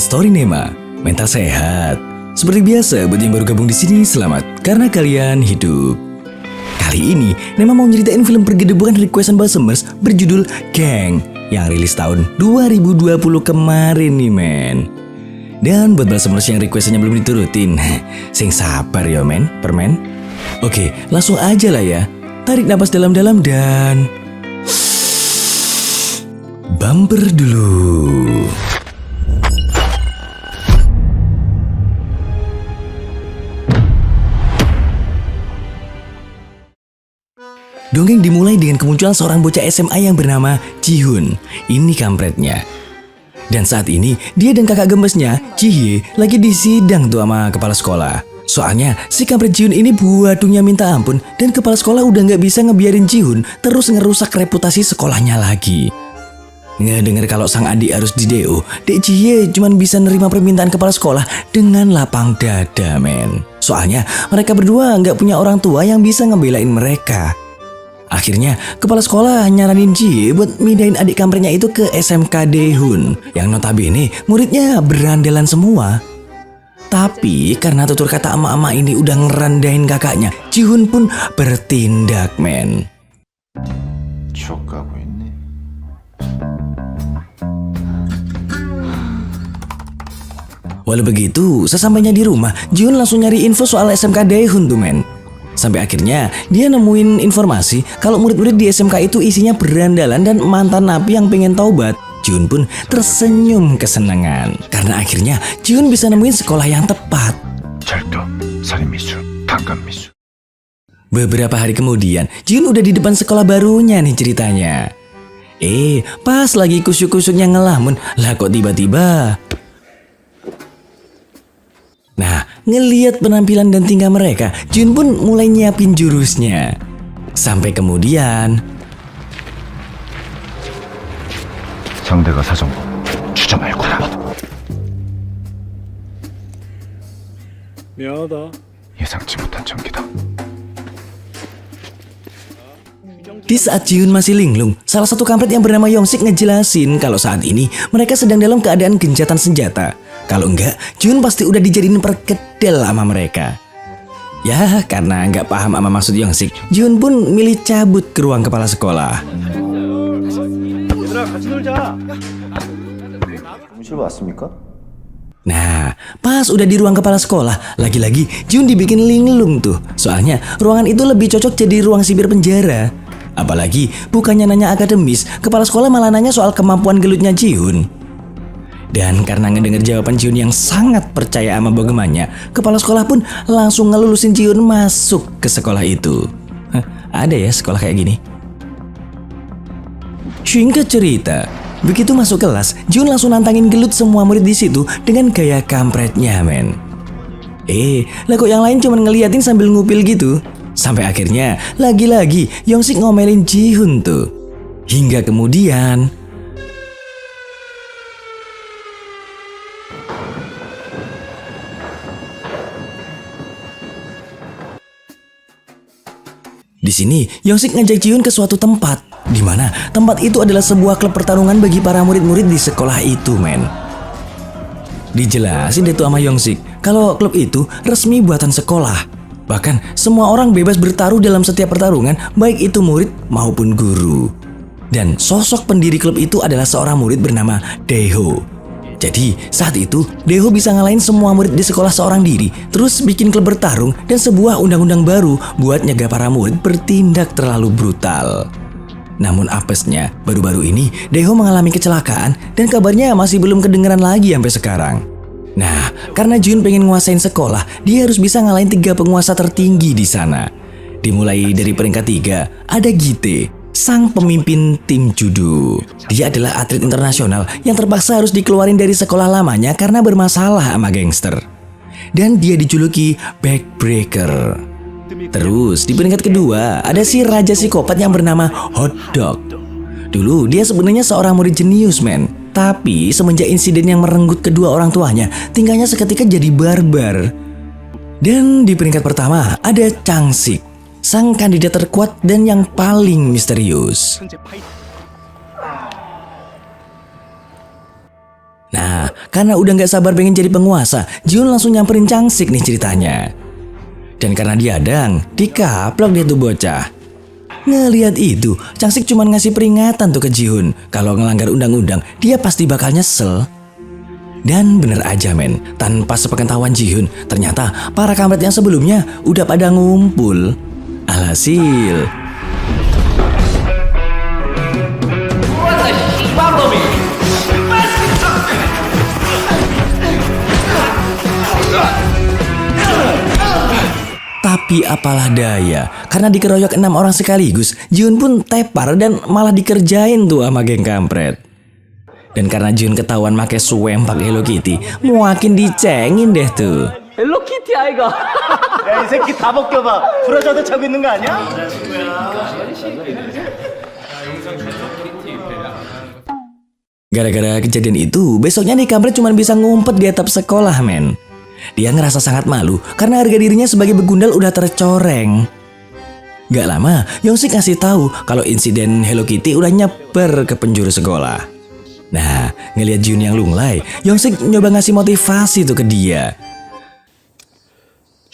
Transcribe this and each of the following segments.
Story Nema, mental sehat. Seperti biasa, buat yang baru gabung di sini, selamat karena kalian hidup. Kali ini, Nema mau nyeritain film pergedebukan requestan Basemers berjudul Gang yang rilis tahun 2020 kemarin nih men. Dan buat Basemers yang requestannya belum diturutin, sing sabar ya men, permen. Oke, langsung aja lah ya. Tarik napas dalam-dalam dan bumper dulu. Dongeng dimulai dengan kemunculan seorang bocah SMA yang bernama Ji-Hoon. Ini kampretnya. Dan saat ini, dia dan kakak gemesnya, Ji-Hye, lagi disidang tuh sama kepala sekolah. Soalnya, si kampret Ji-Hoon ini buadunya minta ampun dan kepala sekolah udah gak bisa ngebiarin Ji-Hoon terus ngerusak reputasi sekolahnya lagi. Ngedenger kalau sang adik harus di DO, Dek Ji-Hye cuma bisa nerima permintaan kepala sekolah dengan lapang dada men. Soalnya, mereka berdua gak punya orang tua yang bisa ngebelain mereka. Akhirnya, kepala sekolah nyaranin Ji buat mindahin adik kampretnya itu ke SMK Daehoon yang notabene muridnya berandalan semua. Tapi karena tutur kata emak-emak ini udah ngerendahin kakaknya, Ji-Hoon pun bertindak men. Walau begitu, sesampainya di rumah, Ji-Hoon langsung nyari info soal SMK Daehoon tuh men. Sampai akhirnya dia nemuin informasi kalau murid-murid di SMK itu isinya berandalan dan mantan napi yang pengen taubat. Ji-Hoon pun tersenyum kesenangan karena akhirnya Ji-Hoon bisa nemuin sekolah yang tepat. Beberapa hari kemudian, Ji-Hoon udah di depan sekolah barunya nih ceritanya. Pas lagi kusyuk-kusyuknya ngelamun, lah kok tiba-tiba. Nah, ngelihat penampilan dan tingkah mereka, Ji-Hoon pun mulai nyiapin jurusnya. Sampai kemudian 상대가 사정고 주저 말고 미안하다. 예상치 못한 전기다. di saat Ji-Hoon masih linglung, salah satu kampret yang bernama Yongsik ngejelasin kalau saat ini mereka sedang dalam keadaan gencatan senjata. Kalau enggak, Ji-Hoon pasti udah dijadiin perkedel sama mereka. Ya, karena nggak paham sama maksud Yongsik, Ji-Hoon pun milih cabut ke ruang kepala sekolah. Nah, pas udah di ruang kepala sekolah, lagi-lagi Ji-Hoon dibikin linglung tuh. Soalnya ruangan itu lebih cocok jadi ruang sipir penjara. Apalagi bukannya nanya akademis, kepala sekolah malah nanya soal kemampuan gelutnya Ji-Hoon. Dan karena ngedenger jawaban Ji-Hoon yang sangat percaya sama bogemannya, kepala sekolah pun langsung ngelulusin Ji-Hoon masuk ke sekolah itu. Ada ya sekolah kayak gini? Singkat cerita, begitu masuk kelas, Ji-Hoon langsung nantangin gelut semua murid di situ dengan gaya kampretnya men. Lah kok yang lain cuma ngeliatin sambil ngupil gitu? Sampai akhirnya lagi-lagi Yongsik ngomelin Ji-Hoon tuh. Hingga kemudian di sini, Yongsik ngajak Ji-Hoon ke suatu tempat, di mana tempat itu adalah sebuah klub pertarungan bagi para murid-murid di sekolah itu, men. Dijelasin deh tuh sama Yongsik, kalau klub itu resmi buatan sekolah. Bahkan, semua orang bebas bertaruh dalam setiap pertarungan, baik itu murid maupun guru. Dan sosok pendiri klub itu adalah seorang murid bernama Daeho. Jadi, saat itu, Daeho bisa ngalahin semua murid di sekolah seorang diri, terus bikin klub bertarung dan sebuah undang-undang baru buat nyegah para murid bertindak terlalu brutal. Namun apesnya, baru-baru ini Daeho mengalami kecelakaan dan kabarnya masih belum kedengeran lagi sampai sekarang. Nah, karena Ji-Hoon pengen nguasain sekolah, dia harus bisa ngalahin 3 penguasa tertinggi di sana. Dimulai dari peringkat 3, ada Gite, sang pemimpin tim judo. Dia adalah atlet internasional yang terpaksa harus dikeluarin dari sekolah lamanya karena bermasalah sama gangster. Dan dia dijuluki Backbreaker. Terus di peringkat kedua ada si raja psikopat yang bernama Hot Dog. Dulu dia sebenarnya seorang murid jenius men. Tapi semenjak insiden yang merenggut kedua orang tuanya, tingkahnya seketika jadi barbar. Dan di peringkat pertama ada Changsik, sang kandidat terkuat dan yang paling misterius. Nah, karena udah nggak sabar pengen jadi penguasa, Jiun langsung nyamperin Changsik nih ceritanya. Dan karena diadang, dikaplok dia tuh bocah. Ngelihat itu, Changsik cuma ngasih peringatan tuh ke Jiun. Kalau ngelanggar undang-undang, dia pasti bakal nyesel. Dan bener aja men, tanpa sepengetahuan Jiun, ternyata para kampret yang sebelumnya udah pada ngumpul. Alhasil, tapi apalah daya, karena dikeroyok 6 orang sekaligus, Jiun pun tepar dan malah dikerjain tuh sama geng kampret. Dan karena Jiun ketahuan make suempak Hello Kitty, makin dicengin deh tuh. 헬로키티 아이가. 야, 이 새끼 다 벗겨봐. 브라자도 차고 있는 거 아니야? Gara-gara kejadian itu, besoknya nih kampret cuma bisa ngumpet di atap sekolah men. Dia ngerasa sangat malu karena harga dirinya sebagai begundal udah tercoreng. Gak lama, Yongsik ngasih tahu kalau insiden Hello Kitty udah nyebar ke penjuru sekolah. Nah, ngelihat Jiun yang lunglai, Yongsik nyoba ngasih motivasi tuh ke dia.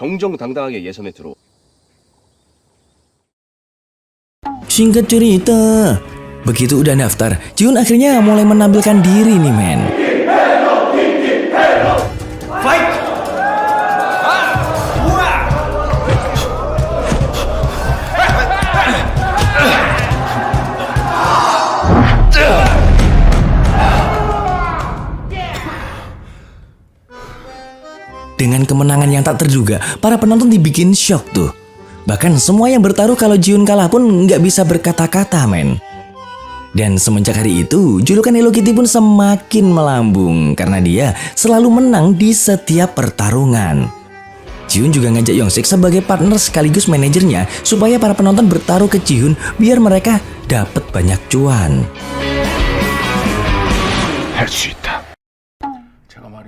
정정당당하게 예선에 들어. Singkat cerita, begitu udah daftar, Jiun akhirnya mulai menampilkan diri nih men. Dengan kemenangan yang tak terduga, para penonton dibikin shock tuh. Bahkan semua yang bertaruh kalau Jiun kalah pun nggak bisa berkata-kata men. Dan semenjak hari itu, julukan Hello Kitty pun semakin melambung karena dia selalu menang di setiap pertarungan. Jiun juga ngajak Yongsik sebagai partner sekaligus manajernya supaya para penonton bertaruh ke Jiun biar mereka dapat banyak cuan. 할 수 있다.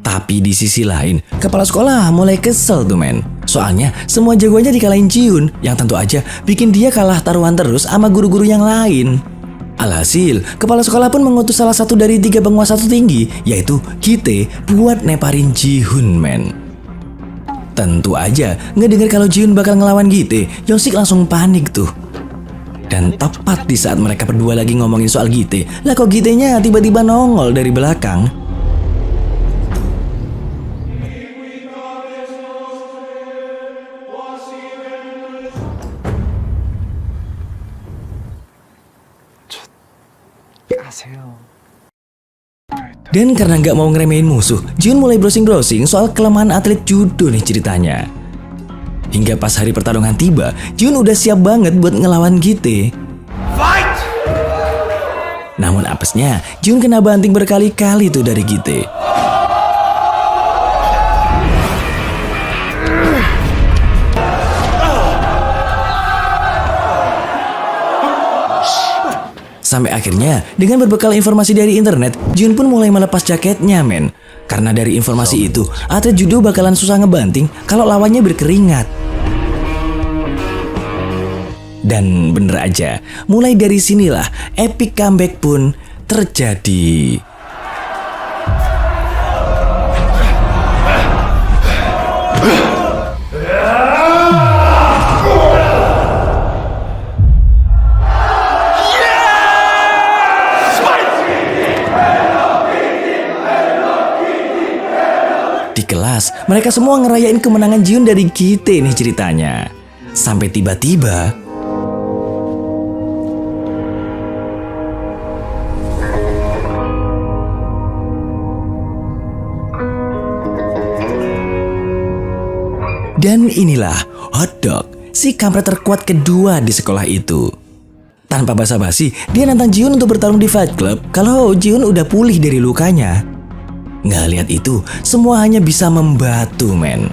Tapi di sisi lain, kepala sekolah mulai kesel tuh men. Soalnya semua jagoannya dikalahin Jiun, yang tentu aja bikin dia kalah taruhan terus sama guru-guru yang lain. Alhasil, kepala sekolah pun mengutus salah satu dari 3 penguasa tertinggi, yaitu Kite, buat neparin Jihoon men. Tentu aja, ngedenger kalau Jihoon bakal ngelawan Kite, Yongsik langsung panik tuh. Dan tepat di saat mereka berdua lagi ngomongin soal Kite, lah kok Kite-nya tiba-tiba nongol dari belakang. Dan karena nggak mau ngeremehin musuh, Jiun mulai browsing-browsing soal kelemahan atlet judo nih ceritanya. Hingga pas hari pertarungan tiba, Jiun udah siap banget buat ngelawan Kite. Fight! Namun apesnya, Jiun kena banting berkali-kali tuh dari Kite. Sampai akhirnya, dengan berbekal informasi dari internet, Jiun pun mulai melepas jaketnya men. Karena dari informasi itu, atlet judo bakalan susah ngebanting kalau lawannya berkeringat. Dan bener aja, mulai dari sinilah epic comeback pun terjadi. Di kelas, mereka semua ngerayain kemenangan Jiun dari Kite nih ceritanya. Sampai tiba-tiba dan inilah Hotdog, si kampret terkuat kedua di sekolah itu. Tanpa basa-basi, dia nantang Jiun untuk bertarung di Fight Club kalau Jiun udah pulih dari lukanya. Nggak lihat itu, semua hanya bisa membatu men.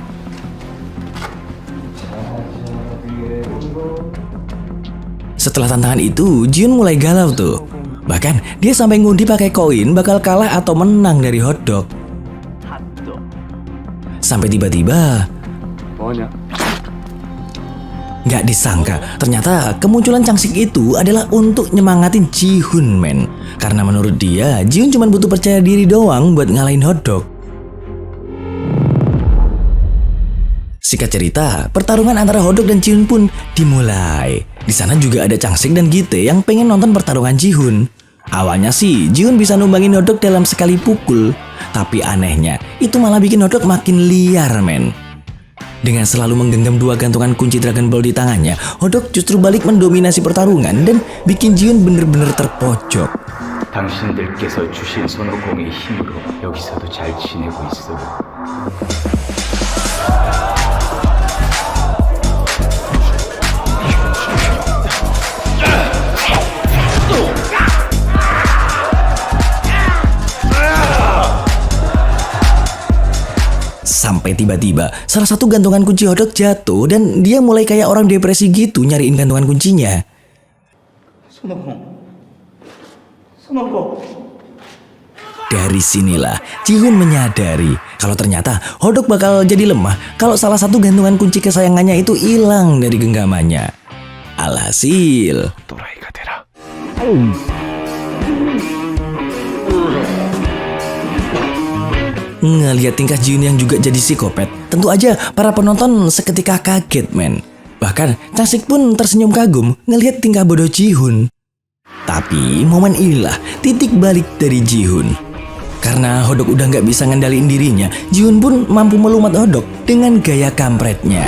Setelah tantangan itu, Jiun mulai galau tuh. Bahkan dia sampai ngundi pakai koin bakal kalah atau menang dari Hotdog. Sampai tiba-tiba Nggak disangka, ternyata kemunculan Changsik itu adalah untuk nyemangatin Ji-hoon, men. Karena menurut dia, Ji-hoon cuma butuh percaya diri doang buat ngalahin Hotdog. Singkat cerita, pertarungan antara Hotdog dan Ji-hoon pun dimulai. Di sana juga ada Changsik dan Gite yang pengen nonton pertarungan Ji-hoon. Awalnya sih, Ji-hoon bisa numbangin Hotdog dalam sekali pukul. Tapi anehnya, itu malah bikin Hotdog makin liar, men. Dengan selalu menggenggam 2 gantungan kunci Dragon Ball di tangannya, Hotdog justru balik mendominasi pertarungan dan bikin Ji-hoon bener-bener terpojok. 당신들께서 주신 손오공의 힘으로 여기서도 잘 지내고 있어. Sampai tiba-tiba salah satu gantungan kunci Hotdog jatuh dan dia mulai kayak orang depresi gitu nyariin gantungan kuncinya. Dari sinilah Ji-hoon menyadari kalau ternyata Hotdog bakal jadi lemah kalau salah satu gantungan kunci kesayangannya itu hilang dari genggamannya. Alhasil, 또라이가 되라. ngelihat tingkah Ji-hoon yang juga jadi psikopat, tentu aja para penonton seketika kaget, men. Bahkan Changsik pun tersenyum kagum ngelihat tingkah bodoh Ji-hoon. Tapi momen inilah titik balik dari Ji-hoon. Karena Hotdog udah nggak bisa ngendaliin dirinya, Ji-hoon pun mampu melumat Hotdog dengan gaya kampretnya.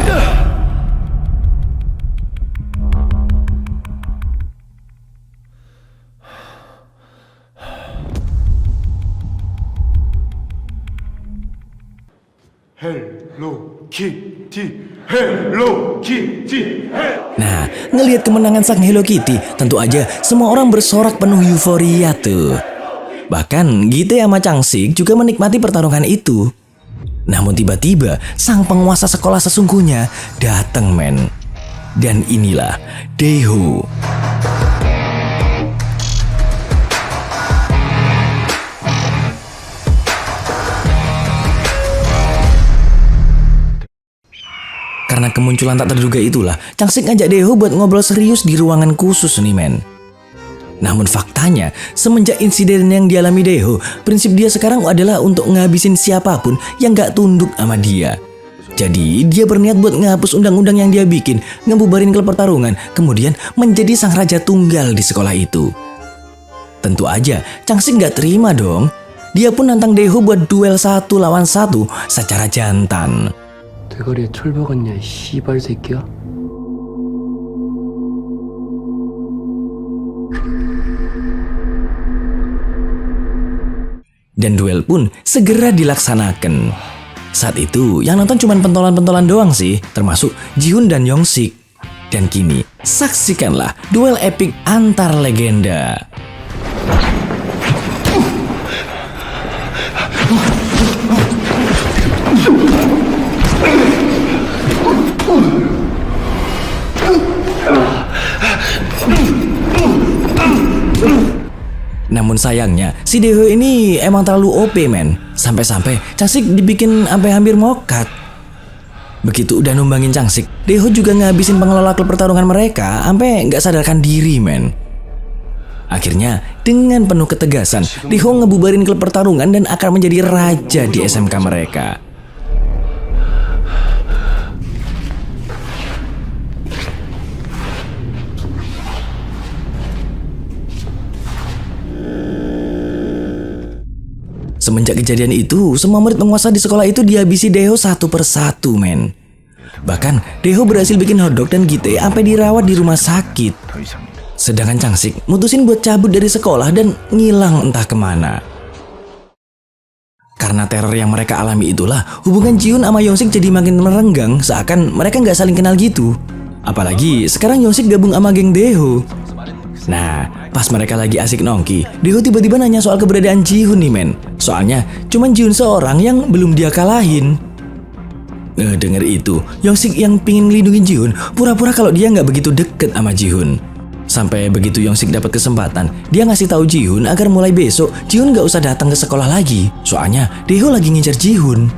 Nah, ngelihat kemenangan sang Hello Kitty, tentu aja semua orang bersorak penuh euforia tuh. Bahkan Gite sama Changsik juga menikmati pertarungan itu. Namun tiba-tiba sang penguasa sekolah sesungguhnya datang, men. Dan inilah Daeho. Karena kemunculan tak terduga itulah, Changsik ngajak Daeho buat ngobrol serius di ruangan khusus nih, men. Namun faktanya, semenjak insiden yang dialami Daeho, prinsip dia sekarang adalah untuk ngabisin siapapun yang gak tunduk sama dia. Jadi, dia berniat buat ngehapus undang-undang yang dia bikin, ngebubarin klub pertarungan, kemudian menjadi sang raja tunggal di sekolah itu. Tentu aja, Changsik gak terima dong. Dia pun nantang Daeho buat duel 1 lawan 1 secara jantan. 대가리에 철 박았냐 이 씨발 새끼야. Dan duel pun segera dilaksanakan. Saat itu yang nonton cuma pentolan-pentolan doang sih, termasuk Ji-hoon dan Young-sik. Dan kini saksikanlah duel epik antar legenda. Namun sayangnya, si Daeho ini emang terlalu OP, men. Sampai-sampai Changsik dibikin sampai hampir mokat. Begitu udah numbangin Changsik, Daeho juga ngabisin pengelola klub pertarungan mereka sampai nggak sadarkan diri, men. Akhirnya, dengan penuh ketegasan, Daeho ngebubarin klub pertarungan dan akan menjadi raja di SMK mereka. Semenjak kejadian itu, semua murid penguasa di sekolah itu dihabisi Daeho satu persatu, men. Bahkan, Daeho berhasil bikin Hotdog dan Gite sampai dirawat di rumah sakit. 더 이상 Sedangkan Changsik mutusin buat cabut dari sekolah dan ngilang entah kemana. Karena teror yang mereka alami itulah, hubungan Ji-hoon sama Young-sik jadi makin merenggang, seakan mereka nggak saling kenal gitu. Apalagi sekarang Young-sik gabung sama geng Daeho. Nah, pas mereka lagi asik nongki, Daeho tiba-tiba nanya soal keberadaan Ji-hoon nih, men. Soalnya cuman Ji-hoon seorang yang belum dia kalahin. Denger itu, Young-sik yang pingin ngelindungin Ji-hoon pura-pura kalau dia nggak begitu deket sama Ji-hoon. Sampai begitu Young-sik dapat kesempatan, dia ngasih tahu Ji-hoon agar mulai besok Ji-hoon nggak usah datang ke sekolah lagi. Soalnya Daeho lagi ngincar Ji-hoon.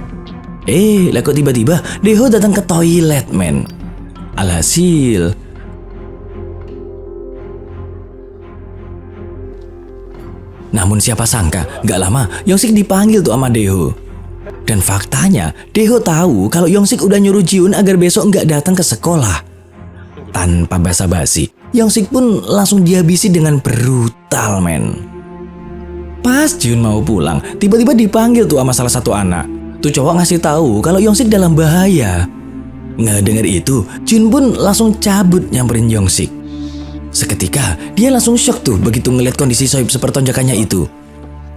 Lah kok tiba-tiba Daeho datang ke toilet, men. Alhasil, namun siapa sangka gak lama Yongsik dipanggil tuh sama Daeho. Dan faktanya Daeho tahu kalau Yongsik udah nyuruh Jiun agar besok gak datang ke sekolah. Tanpa basa-basi, Yongsik pun langsung dihabisi dengan brutal, men. Pas Jiun mau pulang, tiba-tiba dipanggil tuh sama salah satu anak. Tuh cowok ngasih tahu kalau Yongsik dalam bahaya. Ngedenger itu, Jiun pun langsung cabut nyamperin Yongsik. Seketika, dia langsung shock tuh begitu ngeliat kondisi Sohib sepertonjakannya itu.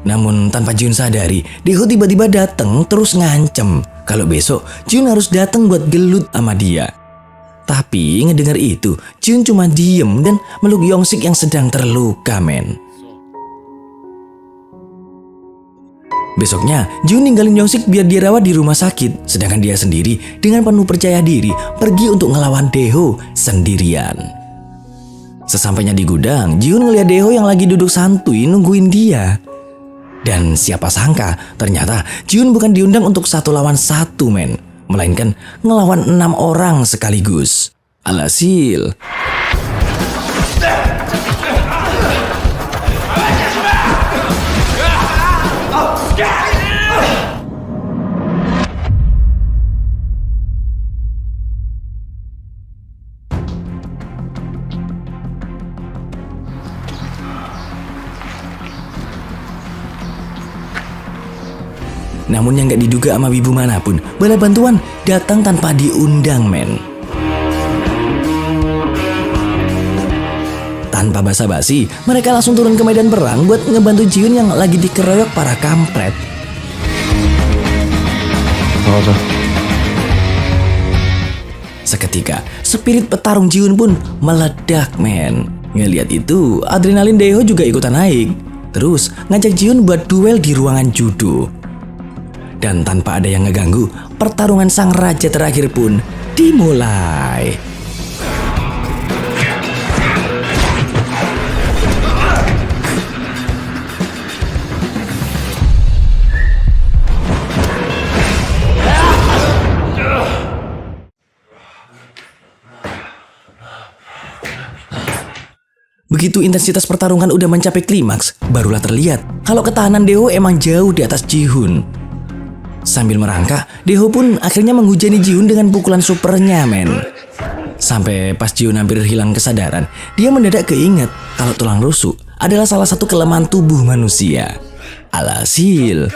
Namun tanpa Jiun sadari, Daeho tiba-tiba datang terus ngancem kalau besok Jiun harus datang buat gelut sama dia. Tapi ngedengar itu, Jiun cuma diem dan meluk Yongsik yang sedang terluka, men. Besoknya, Jiun ninggalin Yongsik biar dirawat di rumah sakit, sedangkan dia sendiri dengan penuh percaya diri pergi untuk ngelawan Daeho sendirian. Sesampainya di gudang, Jiun ngeliat Daeho yang lagi duduk santuy nungguin dia. Dan siapa sangka, ternyata Jiun bukan diundang untuk 1 lawan 1, men, melainkan ngelawan 6 orang sekaligus. Alhasil, namun yang gak diduga sama wibu manapun, bala bantuan datang tanpa diundang, men. Tanpa basa-basi, mereka langsung turun ke medan perang buat ngebantu Jiun yang lagi dikeroyok para kampret. Seketika, spirit petarung Jiun pun meledak, men. Ngeliat itu, adrenalin Daeho juga ikutan naik. Terus ngajak Jiun buat duel di ruangan judo. Dan tanpa ada yang ngeganggu, pertarungan sang raja terakhir pun dimulai. Begitu intensitas pertarungan udah mencapai klimaks, barulah terlihat kalau ketahanan Daeho emang jauh di atas Jihoon. Sambil merangkak, Daeho pun akhirnya menghujani Jihoon dengan pukulan supernya, men. Sampai pas Jihoon hampir hilang kesadaran, dia mendadak keinget kalau tulang rusuk adalah salah satu kelemahan tubuh manusia. Alhasil,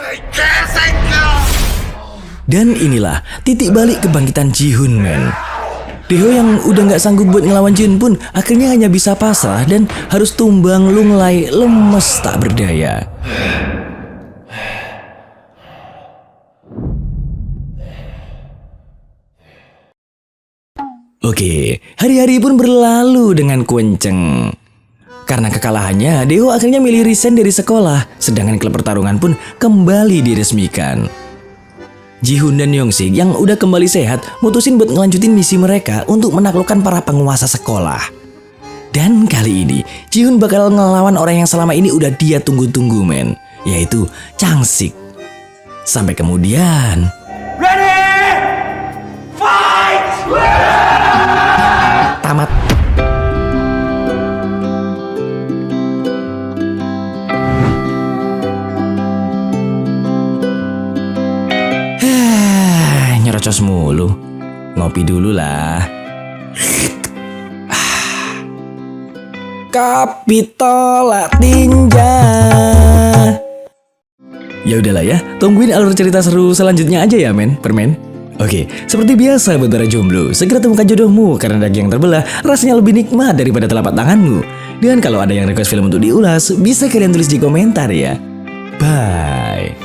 dan inilah titik balik kebangkitan Jihoon, men. Daeho yang udah gak sanggup buat ngelawan Jihoon pun akhirnya hanya bisa pasrah dan harus tumbang lunglai lemes tak berdaya. Oke, hari-hari pun berlalu dengan kenceng. Karena kekalahannya, Daeho akhirnya milih resign dari sekolah, sedangkan klub pertarungan pun kembali diresmikan. Jihoon dan Yongsik yang udah kembali sehat mutusin buat ngelanjutin misi mereka untuk menaklukkan para penguasa sekolah. Dan kali ini, Jihoon bakal ngelawan orang yang selama ini udah dia tunggu-tunggu, men, yaitu Changsik. Sampai kemudian, tamat. Nyerocos mulu. Ngopi dulu lah. Kapitola Ninja. Ya udahlah ya, tungguin alur cerita seru selanjutnya aja ya, men, permen. Oke, seperti biasa buat para jomblo, segera temukan jodohmu karena daging yang terbelah rasanya lebih nikmat daripada telapak tanganmu. Dan kalau ada yang request film untuk diulas, bisa kalian tulis di komentar ya. Bye.